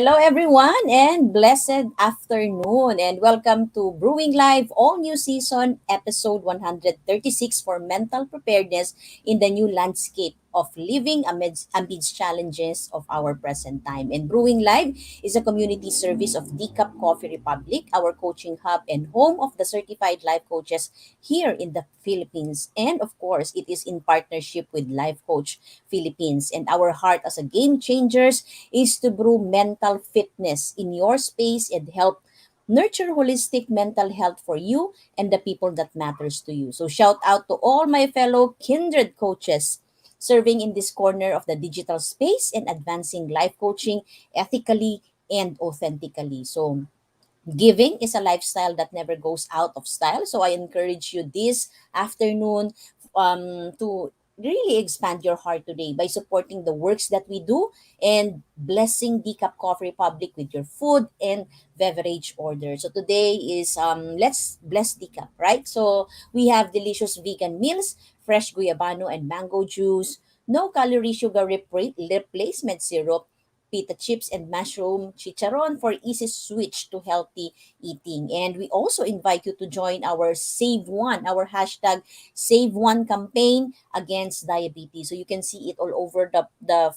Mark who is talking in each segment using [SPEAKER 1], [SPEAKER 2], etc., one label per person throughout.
[SPEAKER 1] Hello, everyone, and blessed afternoon, and welcome to Brewing Live All New Season, episode 136 for mental preparedness in the new landscape of living amidst challenges of our present time. And Brewing Live is a community service of Decaf Coffee Republic, our coaching hub and home of the certified life coaches here in the Philippines. And of course, it is in partnership with Life Coach Philippines. And our heart as a game changers is to brew mental fitness in your space and help nurture holistic mental health for you and the people that matters to you. So shout out to all my fellow kindred coaches serving in this corner of the digital space and advancing life coaching ethically and authentically. So giving is a lifestyle that never goes out of style. So I encourage you this afternoon to really expand your heart today by supporting the works that we do and blessing Decaf Coffee Republic with your food and beverage order. So today is let's bless Decaf, right? So we have delicious vegan meals, fresh guyabano and mango juice, no calorie sugar replacement syrup, pita chips and mushroom chicharon for easy switch to healthy eating. And we also invite you to join our Save One, our hashtag Save One campaign against diabetes. So you can see it all over the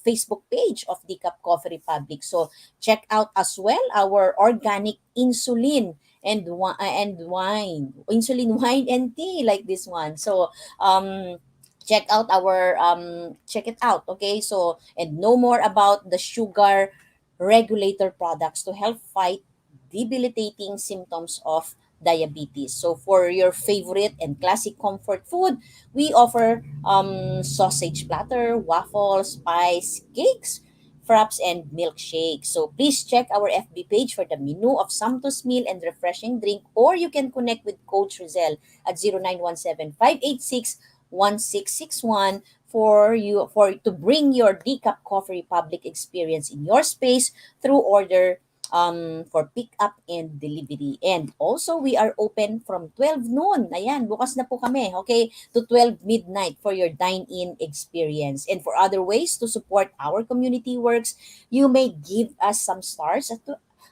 [SPEAKER 1] Facebook page of the Cup Coffee Republic. So check out as well our organic insulin and wine, insulin wine and tea like this one. So check it out, okay? So and know more about the sugar regulator products to help fight debilitating symptoms of diabetes. So for your favorite and classic comfort food, we offer sausage platter, waffles, pies, cakes, fraps, and milkshakes. So please check our FB page for the menu of Santos meal and refreshing drink, or you can connect with Coach Rezzhel at 0917-586-1661 for to bring your Decaf Coffee Republic experience in your space through order for pick up and delivery. And also, we are open from 12 noon. Ayan, bukas na po kami, okay? To 12 midnight for your dine-in experience. And for other ways to support our community works, you may give us some stars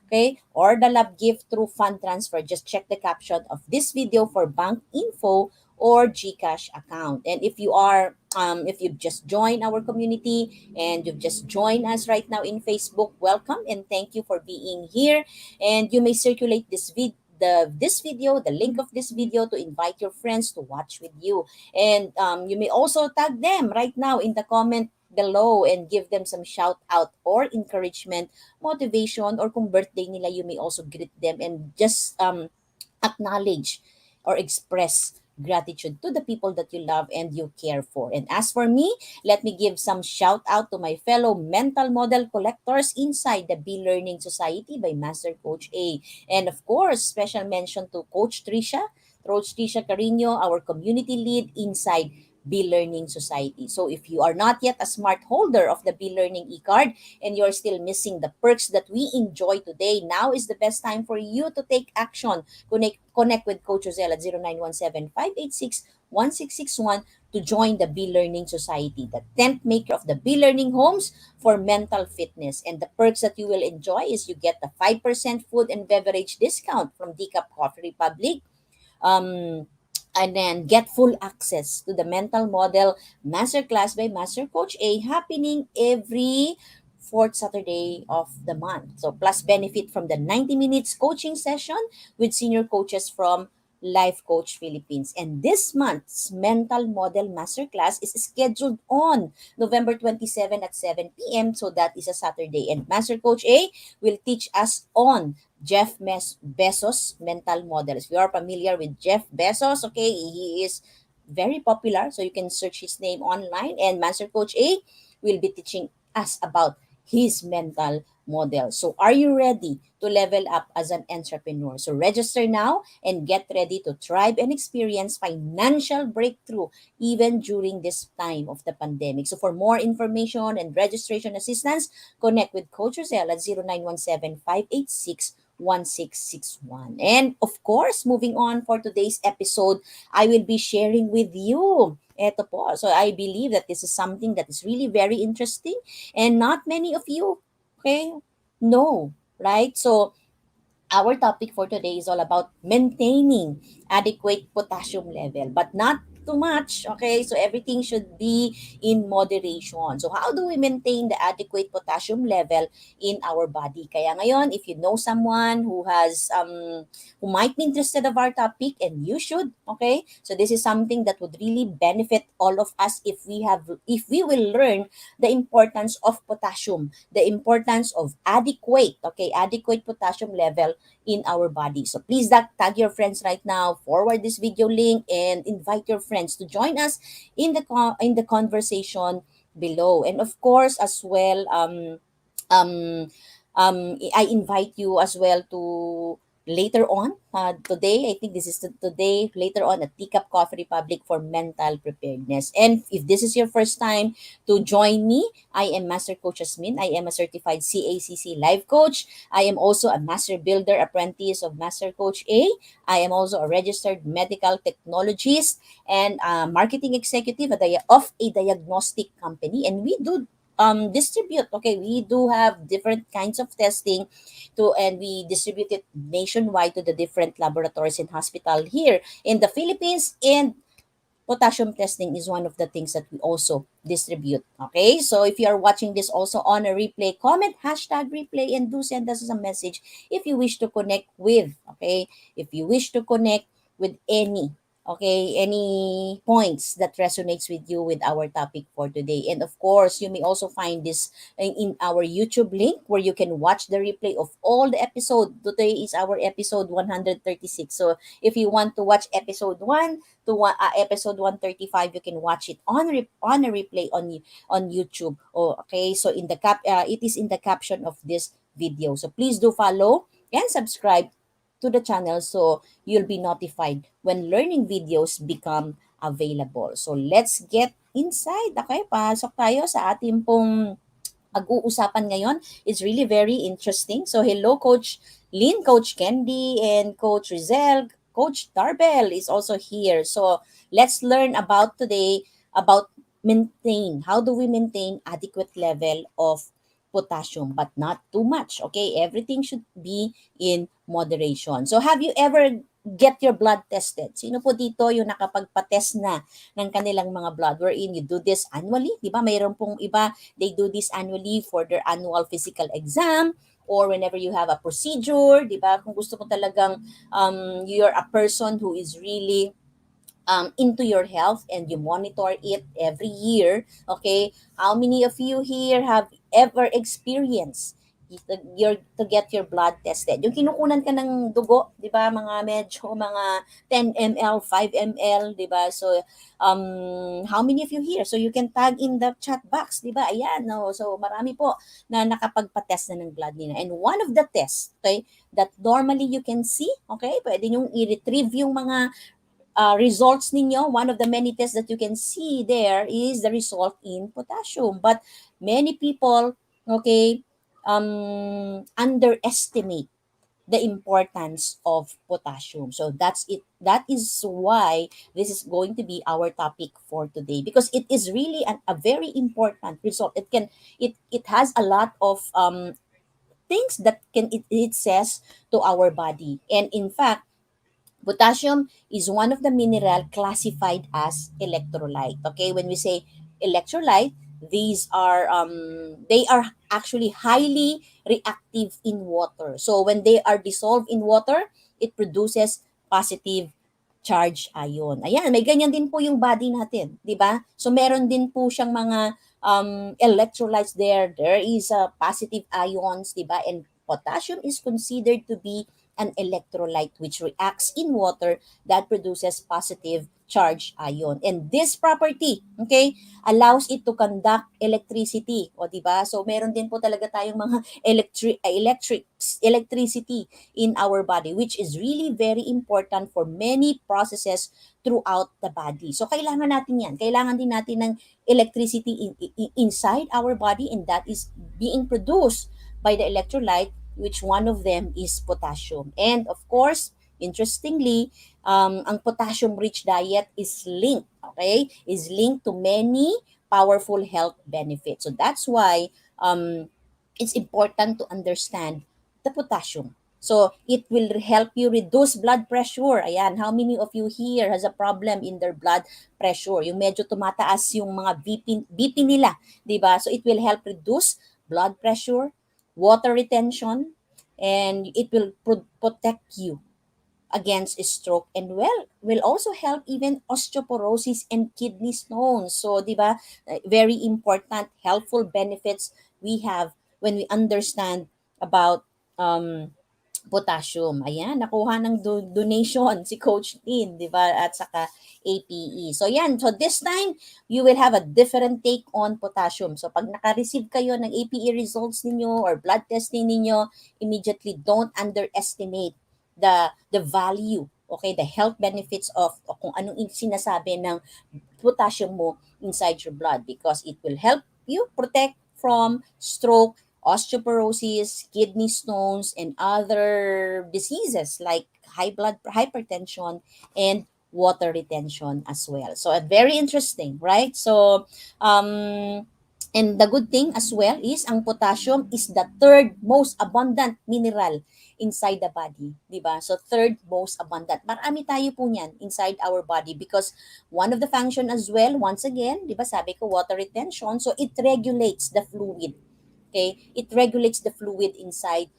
[SPEAKER 1] okay, or the love gift through fund transfer. Just check the caption of this video for bank info or GCash account. And if you've just joined our community and you've just joined us right now in Facebook, welcome and thank you for being here. And you may circulate this video, the link of this video, to invite your friends to watch with you. And you may also tag them right now in the comment below and give them some shout out or encouragement, motivation, or kung birthday nila, you may also greet them and just acknowledge or express gratitude to the people that you love and you care for. And as for me, let me give some shout out to my fellow mental model collectors inside the Be Learning Society by Master Coach A. And of course, special mention to Coach Trisha Carino, our community lead inside Be Learning Society. So if you are not yet a smart holder of the Be Learning e-card and you're still missing the perks that we enjoy today, now is the best time for you to take action. Connect with Coach Rezzhel at 0917-586-1661 to join the Be Learning Society, the tent maker of the Be Learning homes for mental fitness. And the perks that you will enjoy is you get the 5% food and beverage discount from Decaf Coffee Republic, um, and then get full access to the mental model masterclass by Master Coach A happening every fourth Saturday of the month. So plus benefit from the 90 minutes coaching session with senior coaches from Life Coach Philippines. And this month's mental model masterclass is scheduled on November 27 at 7 p.m. So that is a Saturday. And Master Coach A will teach us on Bezos mental model. If you are familiar with Jeff Bezos, okay, he is very popular. So you can search his name online. And Master Coach A will be teaching us about his mental model. So are you ready to level up as an entrepreneur? So register now and get ready to thrive and experience financial breakthrough even during this time of the pandemic. So for more information and registration assistance, connect with Coach Rezzhel at 0917-586-1661. And of course, moving on for today's episode, I will be sharing with you. Eto po. So I believe that this is something that is really very interesting and not many of you, okay, No, right? So our topic for today is all about maintaining adequate potassium level, but not too much. Okay, so everything should be in moderation. So how do we maintain the adequate potassium level in our body? Kaya ngayon, if you know someone who might be interested of our topic, and you should, okay, so this is something that would really benefit all of us if we will learn the importance of potassium, the importance of adequate potassium level in our body. So please tag your friends right now, forward this video link, and invite your friends to join us in the conversation below. And of course, as well, um, I invite you as well to later on today. I think this is today, later on at Teacup Coffee Republic for mental preparedness. And if this is your first time to join me, I am Master Coach Hasmin. I am a certified CACC life coach. I am also a master builder apprentice of Master Coach A. I am also a registered medical technologist and a marketing executive of a diagnostic company. And we do distribute, okay, we do have different kinds of testing and we distribute it nationwide to the different laboratories and hospital here in the Philippines. And potassium testing is one of the things that we also distribute. Okay, so if you are watching this also on a replay, comment hashtag replay and do send us a message if you wish to connect with, okay, if you wish to connect with any points that resonates with you with our topic for today. And of course, you may also find this in our YouTube link where you can watch the replay of all the episode. Today is our episode 136. So if you want to watch episode 1 to episode 135, you can watch it on a replay on YouTube. Oh, okay, so it is in the caption of this video. So please do follow and subscribe to the channel so you'll be notified when learning videos become available. So let's get inside. Okay, pasok tayo sa ating pong pag-uusapan ngayon. Is really very interesting. So hello Coach Lynn, Coach Candy, and Coach Rezzhel. Coach Tarbell is also here. So let's learn about today about how do we maintain adequate level of potassium but not too much. Okay, everything should be in moderation. So have you ever get your blood tested? Sino po dito yung nakapagpa-test na ng kanilang mga blood wherein you do this annually? Di ba? Mayroon pong iba, they do this annually for their annual physical exam or whenever you have a procedure, di ba? Kung gusto mo talagang you're a person who is really into your health and you monitor it every year, okay? How many of you here have ever experienced to get your blood tested? Yung kinukunan ka ng dugo, di ba? Mga 10 ml, 5 ml, di ba? So, how many of you here? So, you can tag in the chat box, di ba? Ayan, no? So, marami po na nakapagpa-test na ng blood nila. And one of the tests, okay, that normally you can see, okay, pwede nyo i-retrieve yung mga results ninyo. One of the many tests that you can see there is the result in potassium. But many people, okay, underestimate the importance of potassium. So that's it. That is why this is going to be our topic for today, because it is really a very important result. It has a lot of things that it says to our body. And in fact, potassium is one of the mineral classified as electrolyte. Okay, when we say electrolyte, they are actually highly reactive in water. So when they are dissolved in water, it produces positive charge ion. Ayan, may ganyan din po yung body natin, di ba? So meron din po siyang mga electrolytes there. There is positive ions, di ba? And potassium is considered to be an electrolyte which reacts in water that produces positive charge ion. And this property, okay, allows it to conduct electricity. O, di ba? So, meron din po talaga tayong mga electricity in our body, which is really very important for many processes throughout the body. So, kailangan natin yan. Kailangan din natin ng electricity inside our body, and that is being produced by the electrolyte, which one of them is potassium. And of course, interestingly, ang potassium-rich diet is linked, okay, is linked to many powerful health benefits. So that's why it's important to understand the potassium. So, it will help you reduce blood pressure. Ayan, how many of you here has a problem in their blood pressure? Yung medyo tumataas yung mga BP nila, 'di ba? So, it will help reduce blood pressure, water retention, and it will protect you against stroke, and well, will also help even osteoporosis and kidney stones. So, 'di ba? Very important helpful benefits we have when we understand about um potassium. Ayan, nakuha ng donation si Coach Tin, 'di ba? At saka APE. So, yan. So, this time, you will have a different take on potassium. So, pag naka-receive kayo ng APE results ninyo or blood testing ninyo, immediately don't underestimate the value, okay, the health benefits of o kung anong sinasabi ng potassium mo inside your blood, because it will help you protect from stroke, osteoporosis, kidney stones, and other diseases like hypertension and water retention as well. So, very interesting, right? So, and the good thing as well is ang potassium is the third most abundant mineral inside the body, 'di ba? So, third most abundant. Marami tayo po niyan inside our body because one of the function as well, once again, 'di ba, sabi ko water retention, so it regulates the fluid. Okay? It regulates the fluid inside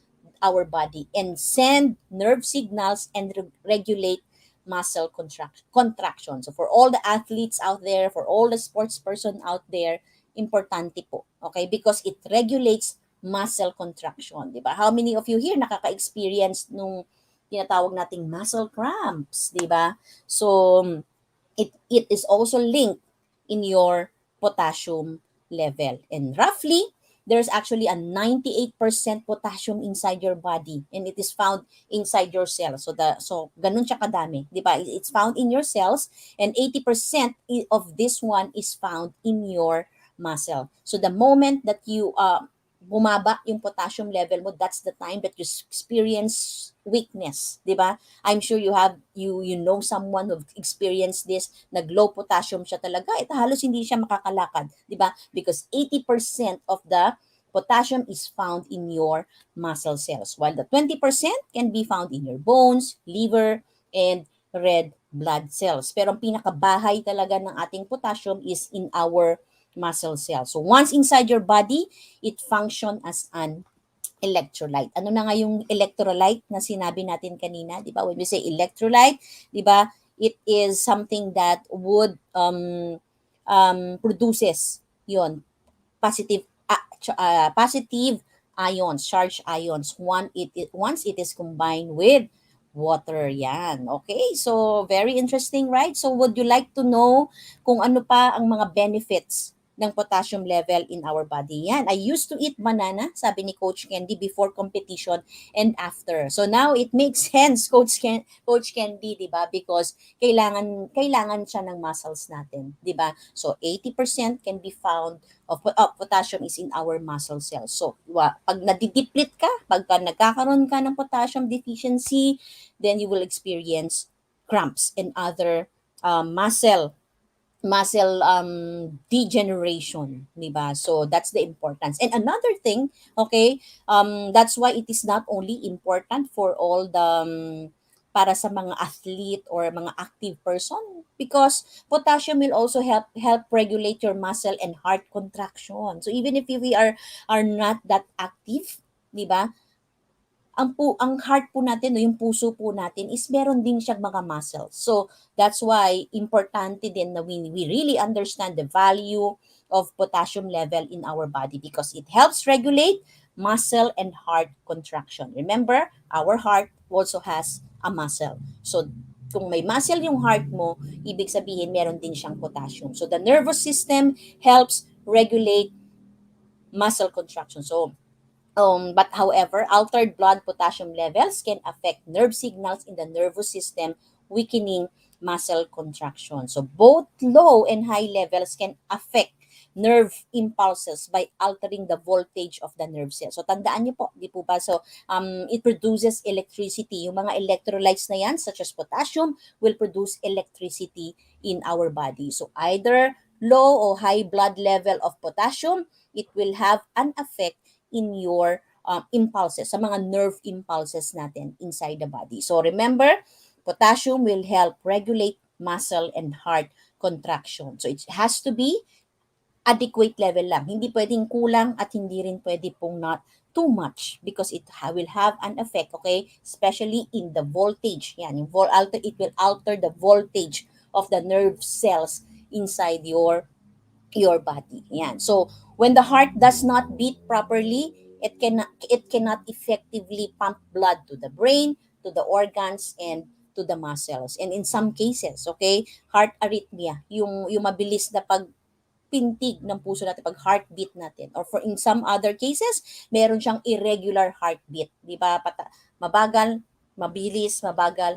[SPEAKER 1] our body and send nerve signals and regulate muscle contraction. So, for all the athletes out there, for all the sports person out there, importante po. Okay? Because it regulates muscle contraction. Di ba? How many of you here nakaka-experience nung tinatawag nating muscle cramps? Di ba? So, it is also linked in your potassium level. And roughly, there's actually a 98% potassium inside your body, and it is found inside your cells. So ganun siya kadami, 'di ba? It's found in your cells, and 80% of this one is found in your muscle. So the moment that you bumaba yung potassium level mo, that's the time that you experience weakness, 'di ba? I'm sure you know someone who experienced this, nag-low potassium siya talaga, ito halos hindi siya makakalakad, 'di ba? Because 80% of the potassium is found in your muscle cells, while the 20% can be found in your bones, liver, and red blood cells. Pero ang pinakabahay talaga ng ating potassium is in our muscle cells. So once inside your body, it function as an electrolyte. Ano na nga yung electrolyte na sinabi natin kanina, 'di ba? When we say electrolyte, 'di ba? It is something that would produces 'yon positive positive ions, charged ions once it is combined with water. Yan. Okay? So, very interesting, right? So, would you like to know kung ano pa ang mga benefits ng potassium level in our body? Yan. I used to eat banana, sabi ni Coach Candy, before competition and after. So, now it makes sense, Coach Candy, di ba? Because kailangan siya ng muscles natin, di ba? So, 80% can be found of potassium is in our muscle cells. So, pag nadideplete ka, pagka nagkakaroon ka ng potassium deficiency, then you will experience cramps and other muscle degeneration, di ba? So that's the importance. And another thing, okay, that's why it is not only important for all the para sa mga athlete or mga active person, because potassium will also help regulate your muscle and heart contraction. So even if we are not that active, di ba? Ang heart po natin o yung puso po natin is meron din siyang mga muscles. So that's why importante din na we really understand the value of potassium level in our body, because it helps regulate muscle and heart contraction. Remember, our heart also has a muscle. So kung may muscle yung heart mo, ibig sabihin meron din siyang potassium. So the nervous system helps regulate muscle contraction. So but however, altered blood potassium levels can affect nerve signals in the nervous system, weakening muscle contraction. So both low and high levels can affect nerve impulses by altering the voltage of the nerve cell. So tandaan niyo po, di po ba? So it produces electricity. Yung mga electrolytes na yan, such as potassium, will produce electricity in our body. So either low or high blood level of potassium, it will have an effect in your impulses, sa mga nerve impulses natin inside the body. So remember, potassium will help regulate muscle and heart contraction. So it has to be adequate level lang. Hindi pwedeng kulang at hindi rin pwede pong not too much because will have an effect, okay? Especially in the voltage. Yan, it will alter the voltage of the nerve cells inside your body. Yan. So, when the heart does not beat properly, it cannot effectively pump blood to the brain, to the organs, and to the muscles. And in some cases, okay, heart arrhythmia, yung mabilis na pintig ng puso natin, pag heartbeat natin. Or for in some other cases, meron siyang irregular heartbeat. Di ba? Mabagal, mabilis, mabagal,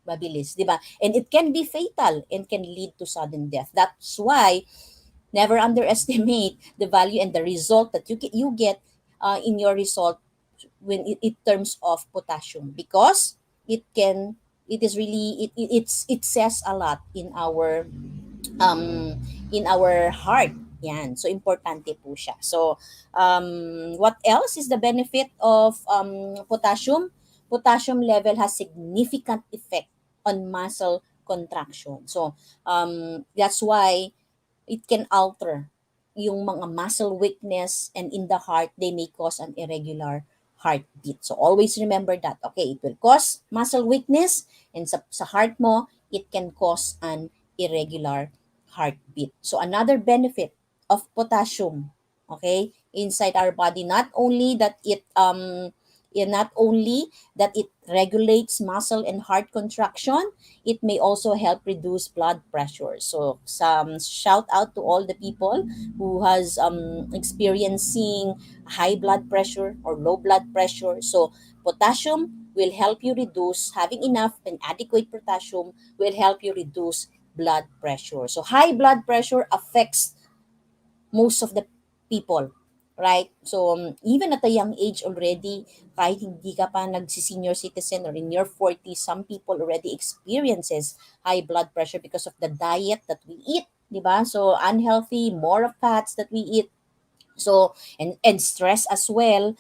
[SPEAKER 1] mabilis. Di ba? And it can be fatal and can lead to sudden death. That's why never underestimate the value and the result that you get in your result when in terms of potassium, because it is really it says a lot in our heart. Yan. So, importante po siya. So, what else is the benefit of potassium? Potassium level has significant effect on muscle contraction. So, that's why it can alter yung mga muscle weakness, and in the heart, they may cause an irregular heartbeat. So, always remember that. Okay, it will cause muscle weakness, and sa heart mo, it can cause an irregular heartbeat. So, another benefit of potassium, okay, inside our body, not only that it regulates muscle and heart contraction, it may also help reduce blood pressure. So, some shout out to all the people who has experiencing high blood pressure or low blood pressure. So, potassium will help you reduce, having enough and adequate potassium will help you reduce blood pressure. So, high blood pressure affects most of the people, right? So, even at a young age already, kahit hindi ka pa nagsi-senior citizen or in your 40s, some people already experiences high blood pressure because of the diet that we eat, di ba? So, unhealthy, more of fats that we eat. So, and stress as well,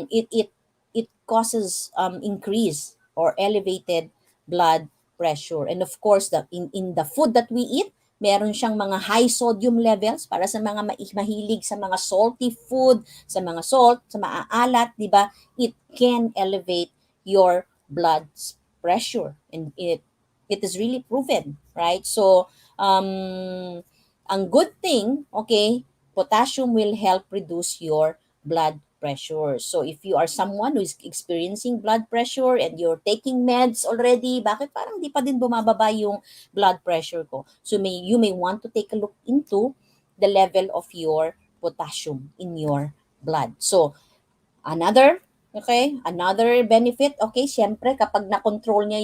[SPEAKER 1] it causes increase or elevated blood pressure. And of course, in the food that we eat, meron siyang mga high sodium levels para sa mga mahilig sa mga salty food, sa mga salt, sa maaalat, di ba? It can elevate your blood pressure, and it is really proven, right? So, ang good thing, okay, potassium will help reduce your blood pressure. So, if you are someone who is experiencing blood pressure and you're taking meds already, bakit parang di pa din bumababa yung blood pressure ko? So, you may want to take a look into the level of your potassium in your blood. So, another benefit, okay, syempre kapag na-control niya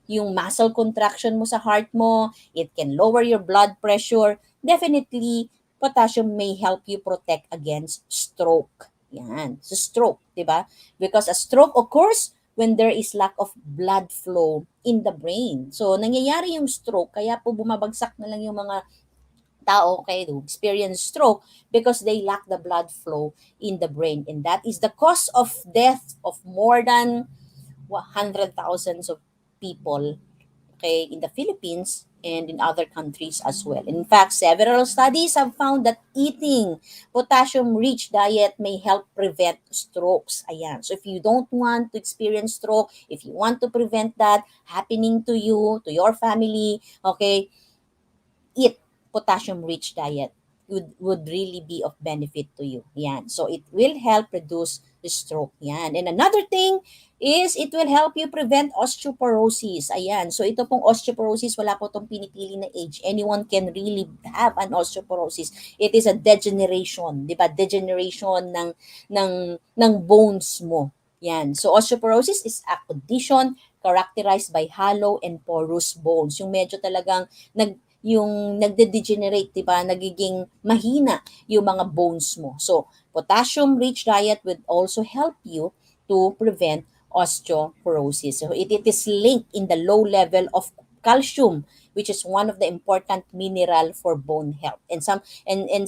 [SPEAKER 1] yung muscle contraction mo sa heart mo, it can lower your blood pressure. Definitely, potassium may help you protect against stroke. Yan, so stroke, 'di ba? Because a stroke occurs when there is lack of blood flow in the brain. So, nangyayari yung stroke, kaya po bumabagsak na lang yung mga tao, okay, who experience stroke because they lack the blood flow in the brain. And that is the cause of death of more than 100,000 of people, okay, in the Philippines and in other countries as well. In fact, several studies have found that eating potassium-rich diet may help prevent strokes. Ayan. So if you don't want to experience stroke, if you want to prevent that happening to you, to your family, okay, eat potassium-rich diet would really be of benefit to you. Yan. So, it will help reduce the stroke. Yan. And another thing is it will help you prevent osteoporosis. Ayan. So, ito pong osteoporosis, wala po itong pinipili na age. Anyone can really have an osteoporosis. It is a degeneration, di ba? Degeneration ng bones mo. Yan. So, osteoporosis is a condition characterized by hollow and porous bones. Yung medyo talagang yung nagde-degenerate, di ba? Nagiging mahina yung mga bones mo. So, potassium-rich diet would also help you to prevent osteoporosis. So, it is linked in the low level of calcium, which is one of the important mineral for bone health. And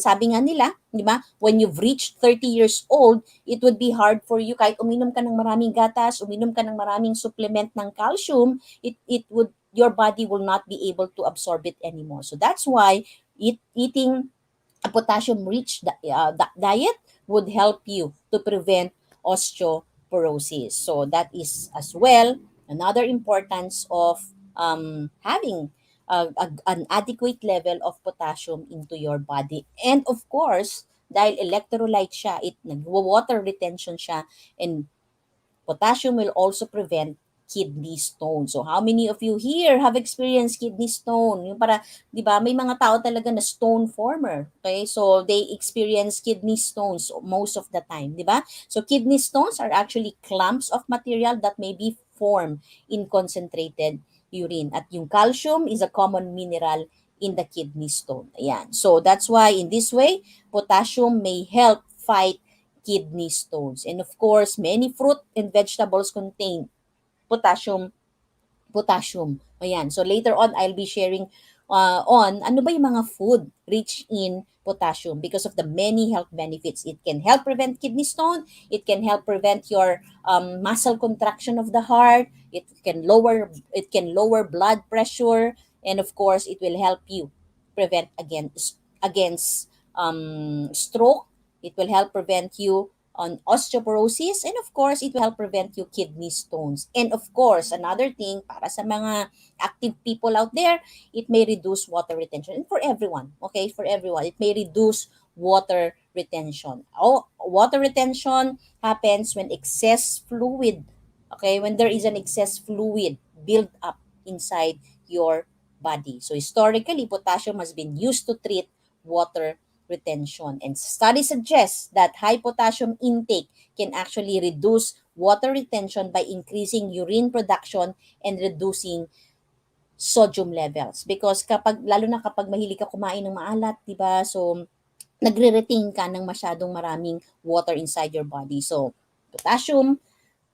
[SPEAKER 1] sabi nga nila, 'di ba, when you've reached 30 years old, it would be hard for you kahit uminom ka ng maraming gatas, uminom ka ng maraming supplement ng calcium, it would your body will not be able to absorb it anymore. So that's why eating a potassium-rich diet would help you to prevent osteoporosis. So that is as well another importance of having an adequate level of potassium into your body. And of course, dahil electrolyte siya, it nagwa-water retention siya, and potassium will also prevent kidney stone. So how many of you here have experienced kidney stone? Yung para, 'di ba, may mga tao talaga na stone former. Okay? So they experience kidney stones most of the time, 'di ba? So kidney stones are actually clumps of material that may be formed in concentrated urine. At yung calcium is a common mineral in the kidney stone. Ayan. So that's why in this way, potassium may help fight kidney stones. And of course, many fruit and vegetables contain potassium potassium. Ayan. So later on, I'll be sharing on ano ba yung mga food rich in potassium because of the many health benefits. It can help prevent kidney stone. It can help prevent your muscle contraction of the heart. It can lower blood pressure, and of course, it will help you prevent against stroke. It will help prevent you on osteoporosis, and of course it will help prevent you kidney stones. And of course, another thing para sa mga active people out there, it may reduce water retention. And for everyone, okay, for everyone, it may reduce water retention. Water retention happens when excess fluid, okay, when there is an excess fluid build up inside your body. So historically, potassium has been used to treat water retention. And studies suggest that high potassium intake can actually reduce water retention by increasing urine production and reducing sodium levels. Because lalo na kapag mahilig ka kumain ng maalat, di ba? So, nagre-retain ka ng masyadong maraming water inside your body. So, potassium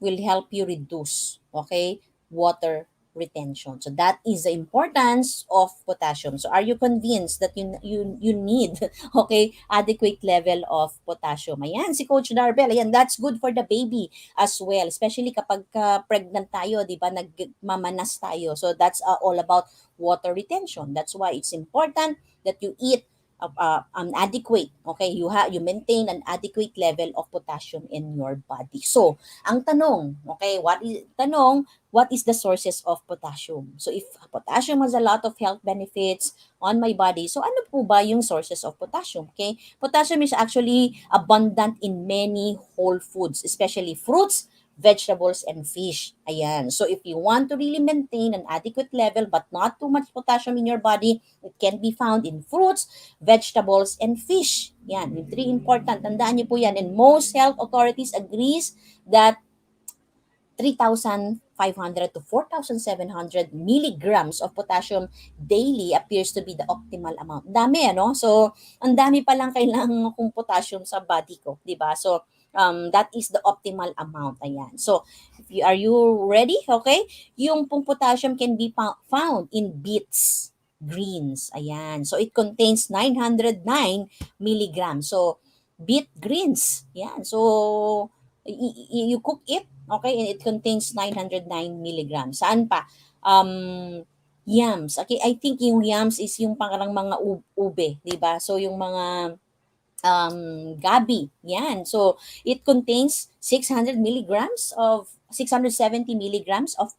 [SPEAKER 1] will help you reduce, okay, water retention. So that is the importance of potassium. So are you convinced that you need okay, adequate level of potassium? Ayan, si Coach Darbel, ayan, that's good for the baby as well, especially kapag pregnant tayo, di ba, nagmamanas tayo. So that's all about water retention. That's why it's important that you eat an adequate, okay, you maintain an adequate level of potassium in your body. So ang tanong, okay, what is the sources of potassium? So if potassium has a lot of health benefits on my body, so ano po ba yung sources of potassium? Okay? Potassium is actually abundant in many whole foods, especially fruits, vegetables, and fish. Ayan. So if you want to really maintain an adequate level but not too much potassium in your body, it can be found in fruits, vegetables, and fish. Yan, yung three important. Tandaan niyo po yan. And most health authorities agrees that 3,500 to 4,700 milligrams of potassium daily appears to be the optimal amount. Dami, ano? So, ang dami pa lang kailangan kong potassium sa body ko, di ba? So, that is the optimal amount. Ayan. So, are you ready? Okay? Yung pong potassium can be found in beets, greens. Ayan. So, it contains 909 milligrams. So, beet greens. Yan. So, you cook it, okay, and it contains 909 milligrams. Saan pa? Yams. Okay, I think yung yams is yung parang mga ube, di ba? So, yung mga gabi. Yan. So, it contains 670 milligrams of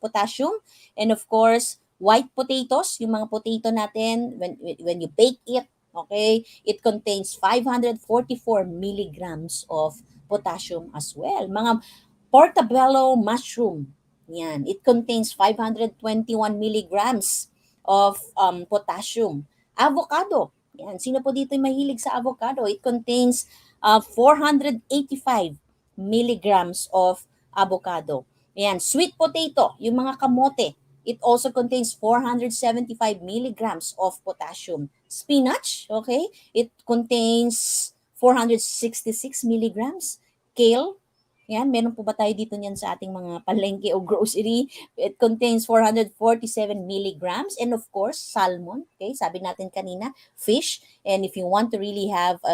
[SPEAKER 1] potassium. And of course, white potatoes, yung mga potato natin, when you bake it, okay, it contains 544 milligrams of potassium as well. Mga portobello mushroom, yan, it contains 521 milligrams of potassium. Avocado, yan. Sino po dito mahilig sa avocado? It contains 485 milligrams of avocado. Yan. Sweet potato, yung mga kamote, it also contains 475 milligrams of potassium. Spinach, okay, it contains 466 milligrams. Kale, Yan, meron po ba tayo dito niyan sa ating mga palengke o grocery? It contains 447 milligrams and of course, salmon. Okay, sabi natin kanina, fish. And if you want to really have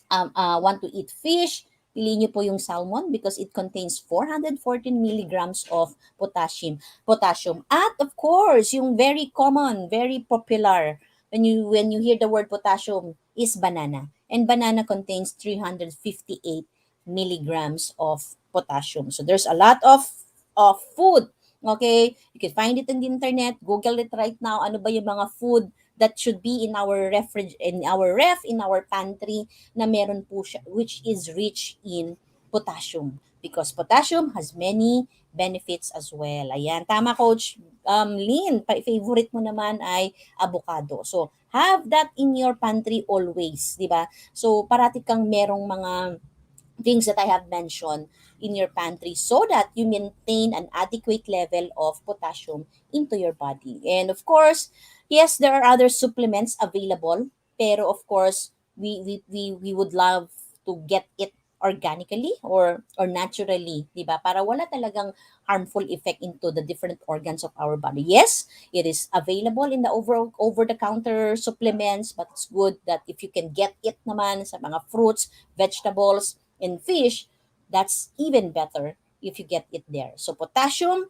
[SPEAKER 1] want to eat fish, piliin niyo po yung salmon because it contains 414 milligrams of potassium. Potassium. At of course, yung very common, very popular when you hear the word potassium is banana. And banana contains 358 milligrams of potassium. So there's a lot of food. Okay? You can find it in the internet. Google it right now. Ano ba yung mga food that should be in our in our pantry na meron po siya, which is rich in potassium. Because potassium has many benefits as well. Ayan, tama Coach Lynn, favorite mo naman ay avocado. So, have that in your pantry always, di ba? So, parati kang merong mga things that I have mentioned in your pantry so that you maintain an adequate level of potassium into your body. And of course, yes, there are other supplements available, pero of course, we would love to get it organically or naturally, 'di ba? Para wala talagang harmful effect into the different organs of our body. Yes, it is available in the over the counter supplements, but it's good that if you can get it naman sa mga fruits, vegetables, and fish, that's even better if you get it there. So potassium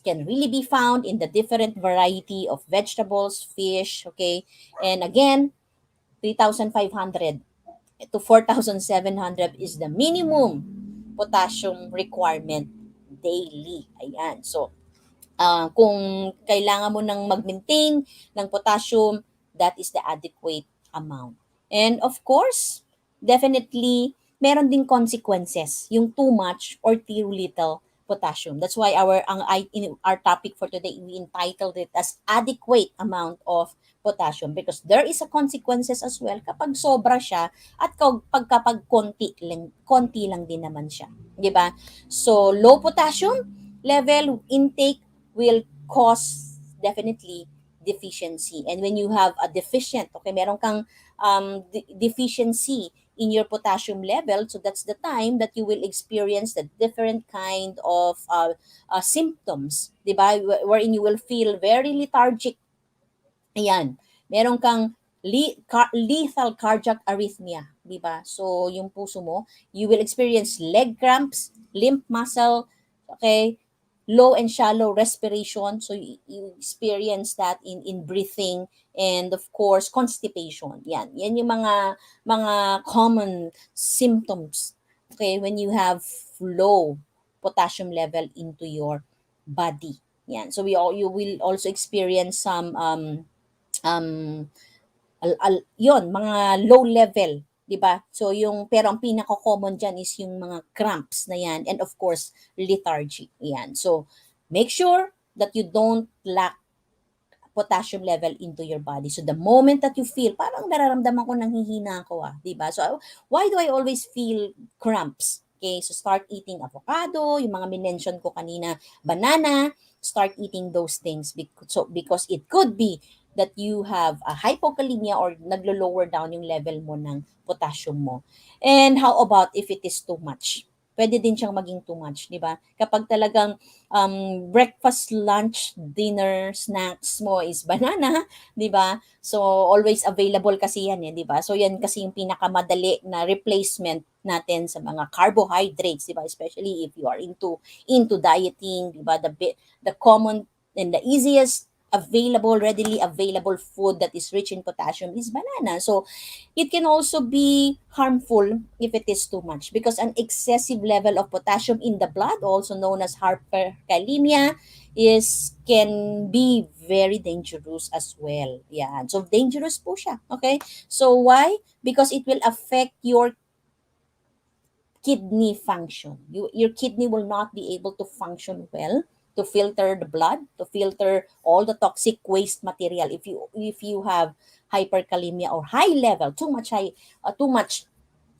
[SPEAKER 1] can really be found in the different variety of vegetables, fish, okay? And again, 3,500 to 4,700 is the minimum potassium requirement daily. Ayan. So, kung kailangan mo nang mag-maintain ng potassium, that is the adequate amount. And of course, definitely, meron ding consequences, yung too much or too little potassium. That's why in our topic for today, we entitled it as adequate amount of potassium because there is a consequences as well kapag sobra siya at kapag konti lang din naman siya. 'Di ba? So, low potassium level intake will cause definitely deficiency. And when you have a deficient, okay, meron kang deficiency in your potassium level, so that's the time that you will experience the different kind of symptoms, di ba? Wherein you will feel very lethargic. Ayan. Meron kang lethal cardiac arrhythmia, di ba? So, yung puso mo, you will experience leg cramps, limp muscle, okay, low and shallow respiration. So, you experience that in breathing and of course, constipation. Yan yung mga common symptoms, okay, when you have low potassium level into your body. Yan. So, you will also experience some um, yon mga low level, 'di ba? So yung pero ang pinaka-common diyan is yung mga cramps na yan and of course lethargy. Yan. So make sure that you don't lack potassium level into your body. So the moment that you feel, parang nararamdaman ko nanghihina ako 'di ba? So why do I always feel cramps? Okay, so start eating avocado, yung mga minention ko kanina, banana, start eating those things because it could be that you have a hypokalemia or naglo-lower down yung level mo ng potassium mo. And how about if it is too much? Pwede din siyang maging too much, di ba? Kapag talagang breakfast, lunch, dinner, snacks mo is banana, 'di ba? So always available kasi 'yan di ba? So yan kasi yung pinakamadali na replacement natin sa mga carbohydrates, 'di ba? Especially if you are into dieting, 'di ba? The common and the easiest readily available food that is rich in potassium is banana. So it can also be harmful if it is too much because an excessive level of potassium in the blood, also known as hyperkalemia, can be very dangerous as well. Yeah. So dangerous po siya. Okay? So why? Because it will affect your kidney function. Your kidney will not be able to function well to filter the blood, to filter all the toxic waste material. If you have hyperkalemia or high level, too much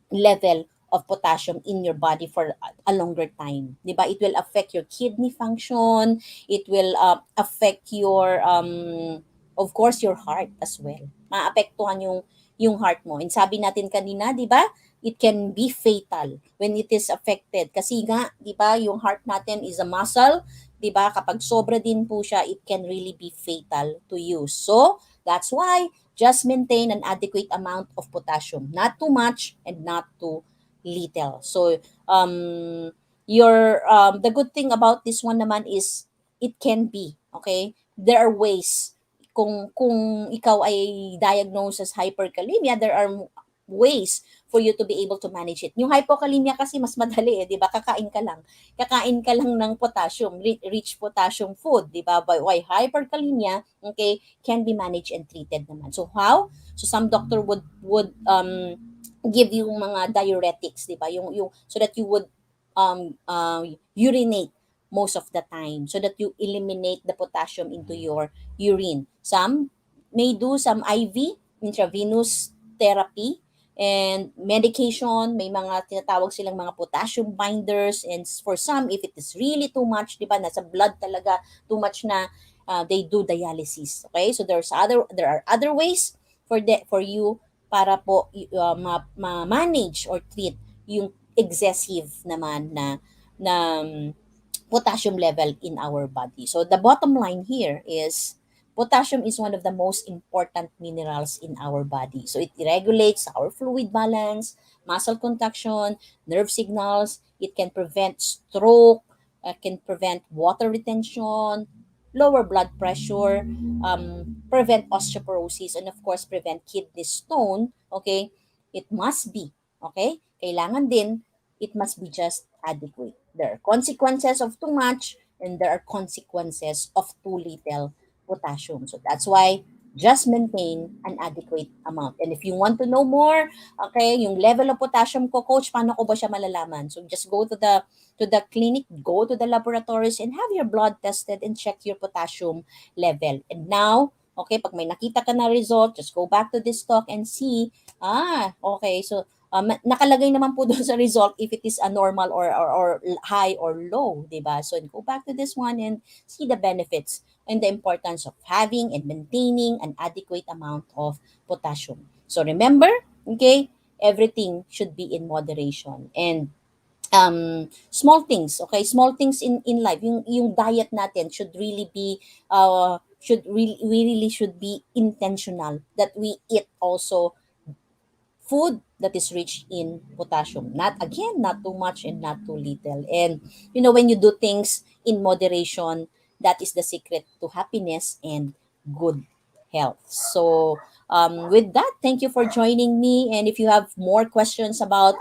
[SPEAKER 1] level of potassium in your body for a longer time, 'di ba? It will affect your kidney function, it will affect your of course your heart as well. Maapektuhan yung heart mo. And sabi natin kanina, 'di ba? it can be fatal when it is affected. Kasi nga, di ba, yung heart natin is a muscle, di ba? Kapag sobra din po siya, it can really be fatal to you. So, that's why just maintain an adequate amount of potassium, not too much and not too little. So, the good thing about this one naman is it can be, okay? There are ways kung ikaw ay diagnosed as hyperkalemia, there are ways for you to be able to manage it. Yung hypokalemia kasi mas madali eh, 'di ba? Kakain ka lang. Kakain ka lang ng potassium, rich potassium food, 'di ba? But why hyperkalemia, okay, can be managed and treated naman. So how? So some doctor would give you mga diuretics, 'di ba? Yung so that you would urinate most of the time so that you eliminate the potassium into your urine. Some may do some IV, intravenous therapy, and medication. May mga tinatawag silang mga potassium binders, and for some, if it is really too much, di ba, nasa blood talaga, too much na, they do dialysis. Okay? So there are other ways for you para po ma-manage or treat yung excessive naman na potassium level in our body. So the bottom line here is potassium is one of the most important minerals in our body. So it regulates our fluid balance, muscle contraction, nerve signals. It can prevent stroke, can prevent water retention, lower blood pressure, prevent osteoporosis, and of course prevent kidney stone. Okay, it must be, okay, kailangan din, it must be just adequate. There are consequences of too much and there are consequences of too little potassium. So that's why just maintain an adequate amount. And if you want to know more, okay, yung level of potassium ko, coach, paano ko ba siya malalaman? So just go to the clinic, go to the laboratories and have your blood tested and check your potassium level. And now, okay, pag may nakita ka na result, just go back to this talk and see, okay, so nakalagay naman po doon sa result if it is a normal or high or low, di ba? So go back to this one and see the benefits and the importance of having and maintaining an adequate amount of potassium. So remember, okay, everything should be in moderation. And small things, okay, small things in life, yung diet natin should really be we really should be intentional that we eat also food that is rich in potassium. Not again, not too much and not too little. And when you do things in moderation, that is the secret to happiness and good health. So, with that, thank you for joining me. And if you have more questions about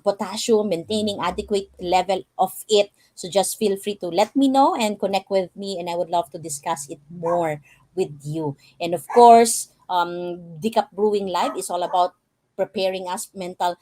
[SPEAKER 1] potassium, maintaining adequate level of it, so just feel free to let me know and connect with me, and I would love to discuss it more with you. And of course, Decap Brewing Live is all about preparing us mental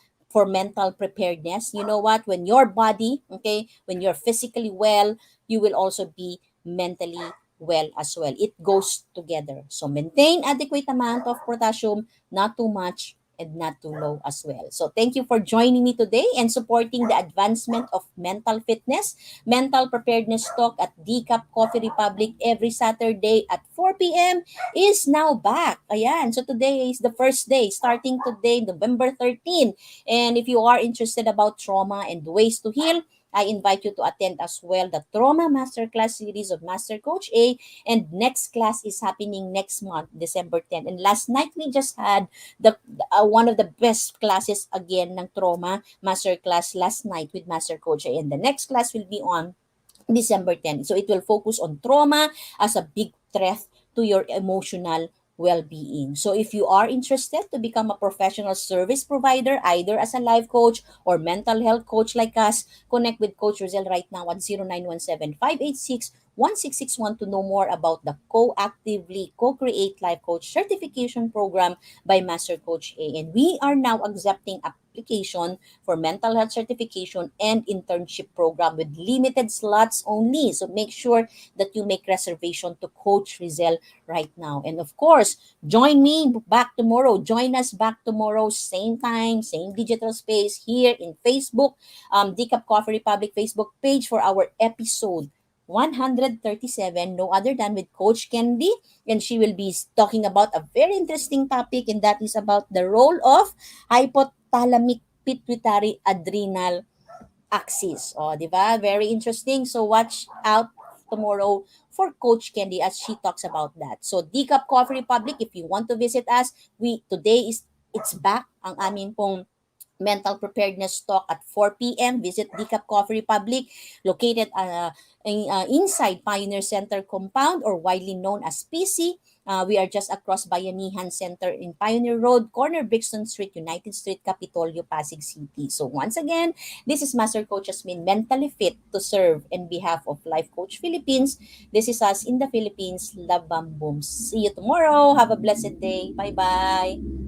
[SPEAKER 1] preparedness. You know what? When your body, okay, when you're physically well, you will also be mentally well as well. It goes together. So maintain adequate amount of potassium, not too much and not too low as well. So thank you for joining me today and supporting the advancement of mental fitness, mental preparedness talk at Decap Coffee Republic every Saturday at 4 p.m. is now back. Ayan. So today is the first day, starting today, November 13. And if you are interested about trauma and ways to heal, I invite you to attend as well the Trauma Masterclass series of Master Coach A. And next class is happening next month, December 10. And last night, we just had one of the best classes again ng Trauma Masterclass last night with Master Coach A. And the next class will be on December 10. So it will focus on trauma as a big threat to your emotional well-being. So if you are interested to become a professional service provider, either as a life coach or mental health coach like us, connect with Coach Rezzhel right now at 0917-586-1661 to know more about the Co-Actively Co-Create Life Coach Certification Program by Master Coach A. And we are now accepting application for mental health certification and internship program with limited slots only. So make sure that you make reservation to Coach Rezzhel right now. And of course, join me back tomorrow. Join us back tomorrow, same time, same digital space here in Facebook, Decap Coffee Republic Facebook page for our episode 137, no other than with Coach Candy. And she will be talking about a very interesting topic, and that is about the role of hypothalamic pituitary adrenal axis. O, di ba? Very interesting. So watch out tomorrow for Coach Candy as she talks about that. So Decaf Coffee Republic, if you want to visit us, today is it's back ang amin pong mental preparedness talk at 4 p.m. Visit Decaf Coffee Republic, located inside Pioneer Center compound or widely known as PC. We are just across Bayanihan Center in Pioneer Road, corner Brixton Street, United Street, Capitolio, Pasig City. So once again, this is Master Coach Hasmin, mentally fit to serve in behalf of Life Coach Philippines. This is us in the Philippines. Love Bam Boom. See you tomorrow. Have a blessed day. Bye-bye.